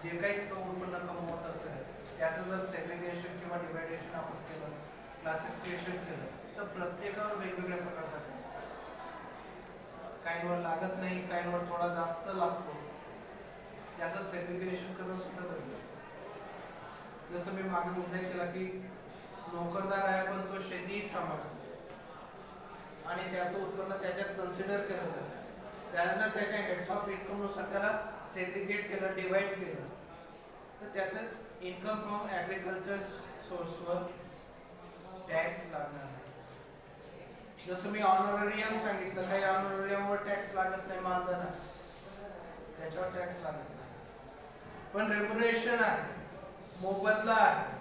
A: जे काही तो उत्पन्न कमवत असेल त्याचं जर सेग्रिगेशन किंवा डिवायडेशन आपण केलं, क्लासिफिकेशन केलं, तर प्रत्येकावर वेगवेगळ्या प्रकारचा टॅक्स. काहींवर लागत नाही, काहींवर थोडा जास्त लागतो. त्याचं सेग्रिगेशन करणं सुद्धा गरजेचं. जसं मी मागे उल्लेख केला की नोकरदार आहे पण तो शेती सांभाळतो आणि त्याचं उत्पन्न त्याच्यात कन्सिडर केलं जातं. त्याला जर त्याच्या हेड्स ऑफ इन्कम नुसार त्याला सेग्रिगेट केलं, डिवाइड केलं, तर त्याचं इन्कम फ्रॉम ॲग्रिकल्चर सोर्सवर टॅक्स लागणार नाही. जसं मी ऑनररियम सांगितलं, काही ऑनररियमवर टॅक्स लागत नाही, मानधन त्याच्यावर टॅक्स लागत नाही. पण रेम्युनरेशन आहे, मोबदला आहे,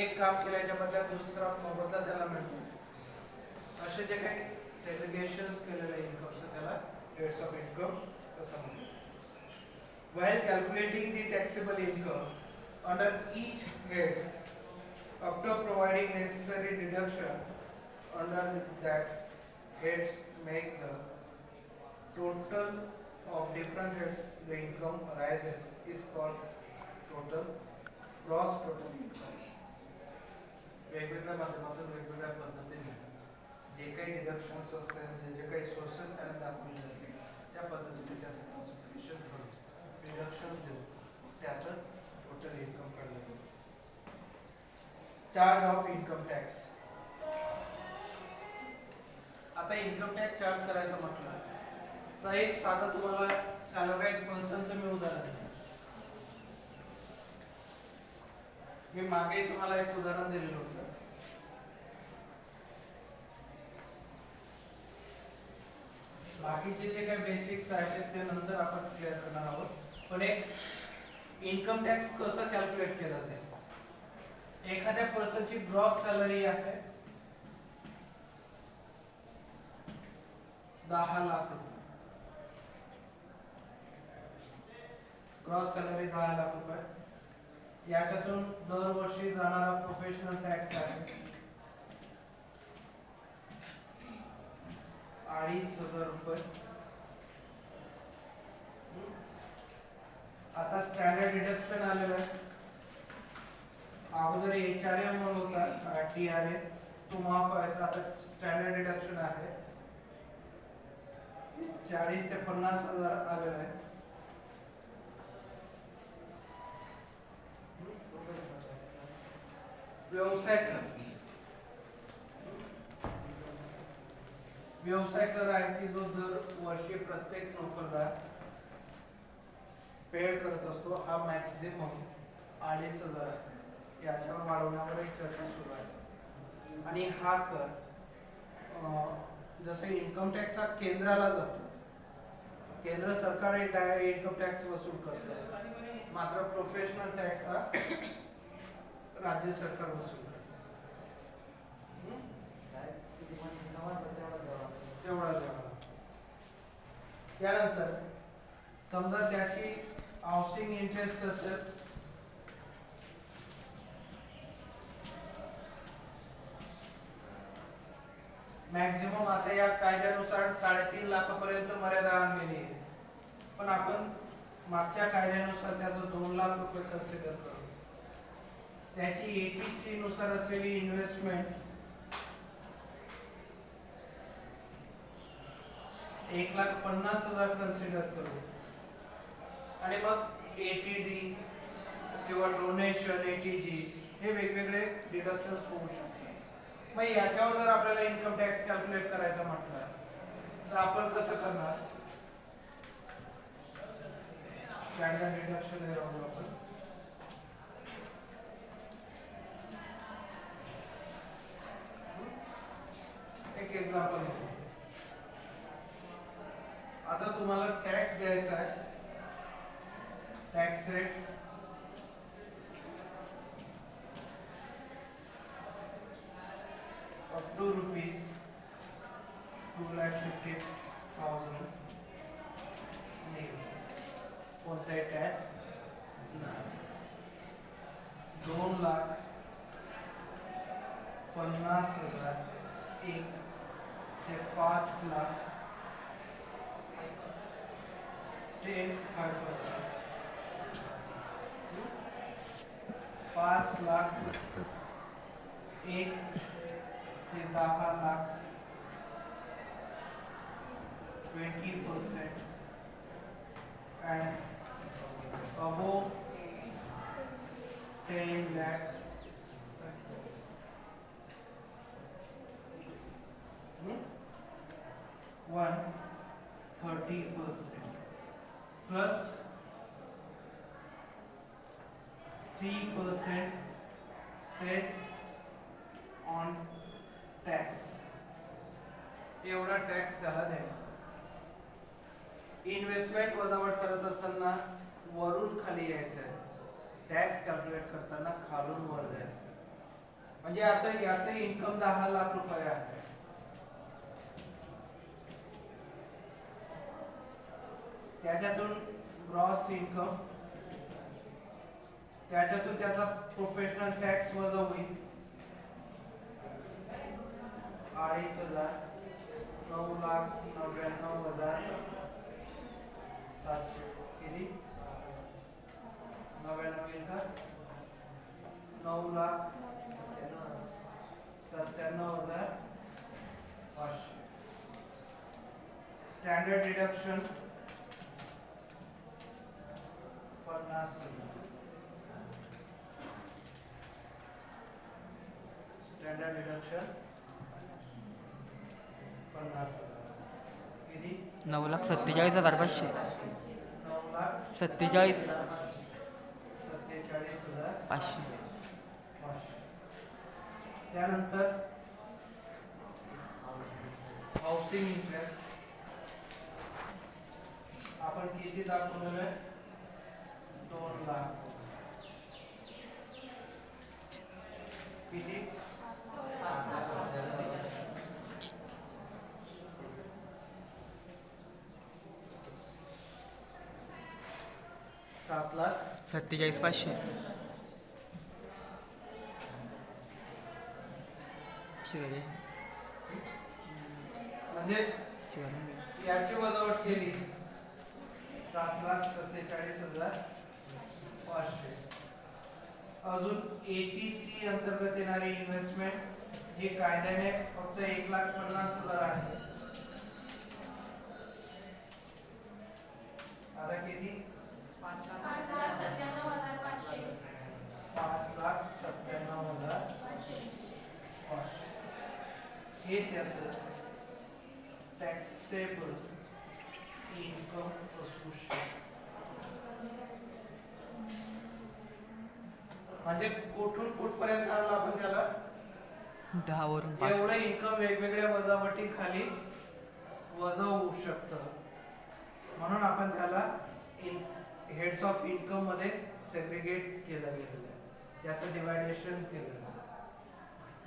A: एक काम केल्याच्या बदल्यात दुसरा मोबदला त्याला मिळतो, असे जे काही सेग्रिगेशन्स केलेले इन्कमचं त्याला हेड्स ऑफ इन्कम असं म्हणतात. While calculating the taxable income under each head, after providing necessary deduction under that heads make the total of different heads the income arises is called total gross total income. वेगवेगळ्या माध्यमातून वेगवेगळ्या पद्धतीने जे काही deductions असतात, जे काही sources त्याने दाखवलेले असतील त्या पद्धतीने त्याचं क्लासिफिकेशन करून डिडक्शन्स देऊन त्याचं टोटल इन्कम काढलं जातं. Charge of income tax. आता इन्कम टॅक्स चार्ज करायचं म्हटलं तर एक साधं तुम्हाला सॅलरीड पर्सनचं मी उदाहरण देतो. मी मागे तुम्हाला एक उदाहरण दिलेलं होतं. बाकीचे जे काही बेसिक्स आहेत ते नंतर आपण क्लिअर करणार आहोत. पण एक इन्कम टॅक्स कसं कॅल्क्युलेट केला जाईल. एखाद्या पर्सनची ग्रॉस सॅलरी आहे 10 लाख रुपये. ग्रॉस सॅलरी 10 लाख रुपये. याच्यातून दरवर्षी जाणारा प्रोफेशनल टॅक्स आहे 2,500 रुपये. आता स्टँडर्ड डिडक्शन आलेलं आहे. अगोदर HRA म्हणून होता TRA तो माफ व्हायचा. आता स्टँडर्ड डिडक्शन आहे 40 ते 50 हजार आलेलं आहे. व्यवसाय कर आहे की जो दर वर्षी प्रत्येक नोकरदार पेड करत असतो. हा मॅक्झिमम 2,500 आहे. याच्यावर वाढवण्यावर चर्चा सुरू आहे. आणि हा कर जसं इन्कम टॅक्स हा केंद्राला जातो, केंद्र सरकार इन्कम टॅक्स वसूल करतं, मात्र प्रोफेशनल टॅक्स हा राज्य सरकार वसूल करतं. तेवढा द्यावा. त्यानंतर समजा त्याची हाऊसिंग इंटरेस्ट असेल मॅक्झिमम, आता या कायद्यानुसार 3.5 लाखापर्यंत मर्यादा आणलेली आहे, पण आपण मागच्या कायद्यानुसार त्याचं 2 लाख रुपये कन्सिडर करू. त्याची ATC नुसार असलेली इन्व्हेस्टमेंट 1,50,000 कन्सिडर करू आणि मग ATD किंवा डोनेशन ATG हे वेगवेगळे डिडक्शन्स होऊ शकतात. मग याच्यावर जर आपल्याला इन्कम टॅक्स कॅल्क्युलेट करायचा म्हटलं तर आपण कसं करणार? स्टँडर्ड डिडक्शन हे राहू आपण. एक एक्झाम्पल घेऊ. आता तुम्हाला टॅक्स द्यायचा आहे. Tax rate up to rupees 2,50,000 नाही, कोणताही टॅक्स नाही. 2,50,000 एक ते 5,00,000 5%. 5,00,000 एक ते 10,00,000 20% and above 10 lakh 130% plus 3% cess on tax. एवढा टॅक्स त्याला द्यायचा. इन्व्हेस्टमेंट वजावट करत असताना वरून खाली यायचं, टॅक्स कॅल्क्युलेट करताना खालून वर जायचं. म्हणजे आता याचे इन्कम 10 लाख रुपये आहे. त्याच्यातून ग्रॉस इन्कम, त्याच्यातून त्याचा प्रोफेशनल टॅक्स वजा होईल 2,500,000. 9,99,700 किती 99 येईल का? 9,97,500. Standard deduction 50,000. स्टँडर्ड डिडक्शन 50,000 किती
B: 9,47,500.
A: 9,47,500. त्यानंतर हाऊसिंग इंटरेस्ट आपण किती दाखवलेलं आहे? 2 लाख. किती
B: 7,47,500.
A: म्हणजे याची वजावट केली 7,47,500. अजून ATC अंतर्गत येणारी इन्व्हेस्टमेंट जी कायद्याने फक्त 1,50,000 आहे. आता किती 5,97,500. हे त्याचं टॅक्सेबल इन्कम असू शकते. म्हणजे कुठून कुठपर्यंत आणलं आपण त्याला
B: 10 वरून
A: एवढं इन्कम वेगवेगळ्या वजावटी खाली वजा होऊ शकतं. म्हणून आपण त्याला हेड्स ऑफ इन्कम मध्ये सेग्रिगेट केलं गेलेलं आहे, त्याचं डिवायडेशन केलेलं आहे.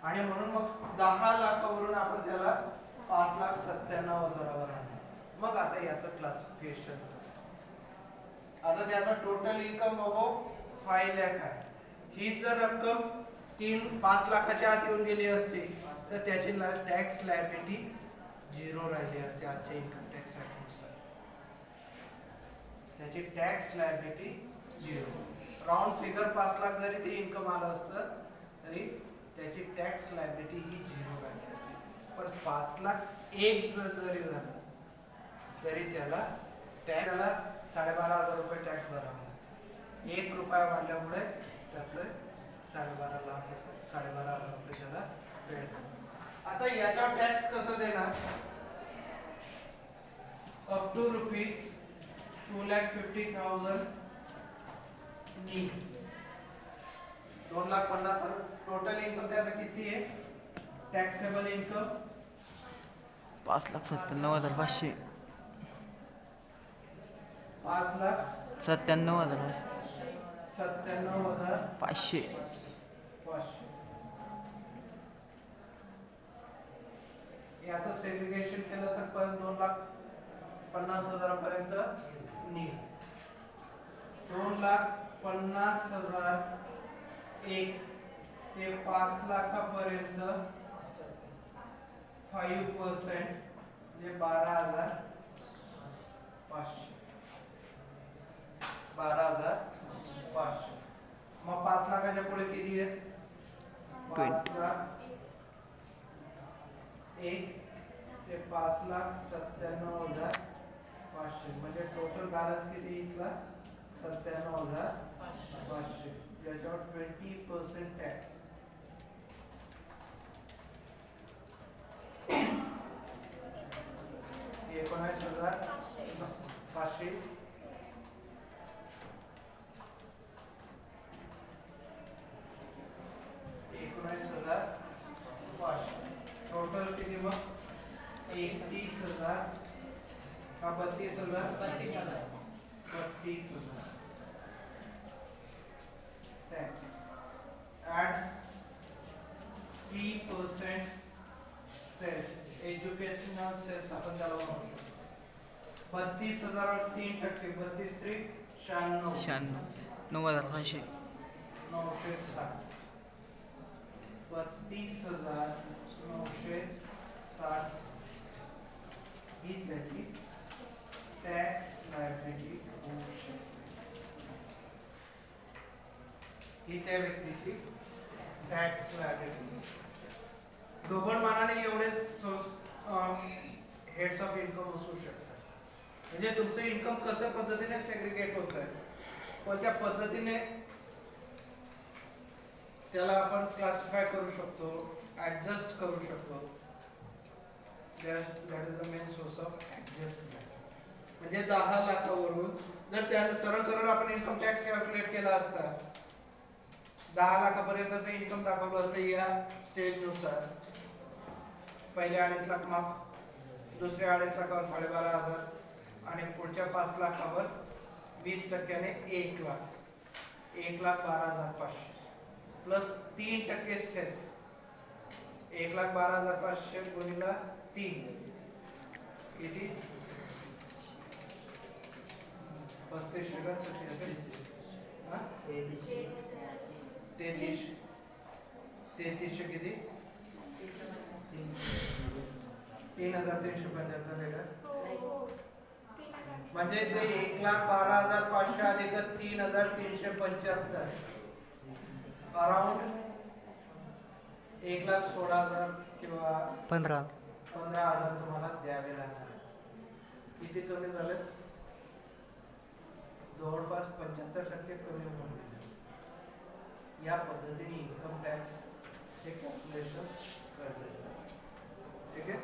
A: आणि म्हणून मग 10 लाखावरून आपण त्याला 5,97,000 आणलं. मग आता याचं क्लासिफिकेशन. आता त्याचा टोटल इन्कम बघू 5 लाख आहे. ही जर रक्कम 5 लाखाच्या आत येऊन गेली असती तर त्याची टॅक्स लायबिलिटी 0 राहिली असते आजच्या इन्कम टॅक्स ऍक्टनुसार. त्याची tax liability 0. Round figure 5 lakh जरी ते इन्कम आलं असतं तरी त्याची टॅक्स लायबिलिटी ही 0 राहिली असते. पण 5 लाख एक जरी झालं तरी त्याला 12,500 रुपये टॅक्स भरावा लागतो. 1 रुपया वाढल्यामुळे त्याचं 12,500 रुपये त्याला पेड करतात. आता याच्यावर टॅक्स कसं देणार? अप टू रुपीज 2,50,000 नी 2,50,000 टोटल इन्कम त्याचं किती आहे? Taxable income
B: 5,97,500.
A: 5,97,500.
B: 500.
A: याचं सेग्रिगेशन केलं तर पण 2,50,000 पर्यंत निघेल. 2,50,000 एक ते 5 लाखापर्यंत 5% म्हणजे 12,500. 12,500. मग 5 लाखाच्या पुढे किती आहेत? 5 लाख 1 ते 5,97,500 म्हणजे टोटल बॅलन्स किती इथला? 97,500. याच्यावर 20% टॅक्स. $19,500. टोटल किती मग? 31,000 का 32,000? 32,000 tax. Add 3% cess, educational cess आपण त्याला म्हणू शकतो. 32,000 वर 3%, 32 3 96.
B: 9,500.
A: 960. 32,960 ही त्याची टॅक्स लायबिलिटी होऊ शकते. ही त्या व्यक्तीची टॅक्स लायबिलिटी. ढोबळ मानाने एवढेच हेड्स ऑफ इन्कम असू शकतात. म्हणजे तुमचं इन्कम कसं पद्धतीने सेग्रिगेट होत आहे, कोणत्या पद्धतीने त्याला आपण क्लासिफाय करू शकतो, ऍडजस्ट करू शकतो. That is the main source of adjustment. म्हणजे 10 लाखावरून जर त्या सरळ आपण इन्कम टॅक्स कॅल्क्युलेट केला असता, 10 लाखापर्यंतचं इन्कम दाखवलं असतं या स्टेजनुसार. पहिले 2.5 लाख माफ, दुसऱ्या 2.5 लाखावर 12,500 आणि पुढच्या 5 लाखावर 20% 1 लाख. 1,12,500 plus 3% cess. 1,12,500 गुणिले 3 किती? 35 का 33 किती? 3,375 आहे का? म्हणजे ते 1,12,500 अधिक 3,375 अराउंड 1,16,000 किंवा 15,000 तुम्हाला द्यावे लागणार. किती कमी झाले? जवळपास 75% कमी होऊन गेले. या पद्धतीने इन्कम टॅक्स चे कॅल्क्युलेशन गरजेचं आहे. ठीक आहे.